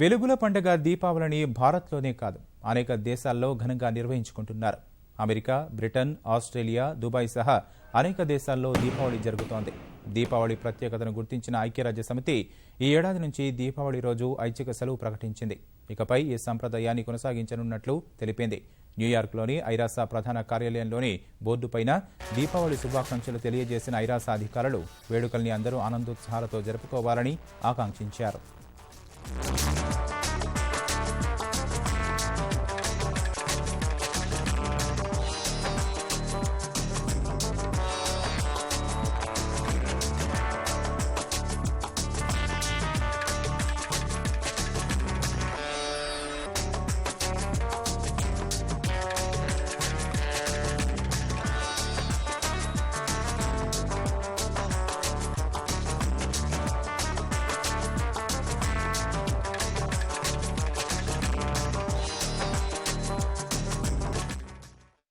వెలుగుల పండుగ దీపావళిని భారత్లోనే కాదు అనేక దేశాల్లో ఘనంగా నిర్వహించుకుంటున్నారు. అమెరికా, బ్రిటన్, ఆస్ట్రేలియా, దుబాయ్ సహా అనేక దేశాల్లో దీపావళి జరుగుతోంది. దీపావళి ప్రత్యేకతను గుర్తించిన ఐక్యరాజ్యసమితి ఈ ఏడాది నుంచి దీపావళి రోజు ఐచ్ఛిక సెలవు ప్రకటించింది. ఇకపై ఈ సంప్రదాయాన్ని కొనసాగించనున్నట్లు తెలిపింది. న్యూయార్క్లోని ఐరాస ప్రధాన కార్యాలయంలోని బోర్డుపైన దీపావళి శుభాకాంక్షలు తెలియజేసిన ఐరాస అధికారులు వేడుకల్ని అందరూ ఆనందోత్సాహాలతో జరుపుకోవాలని ఆకాంక్షించారు.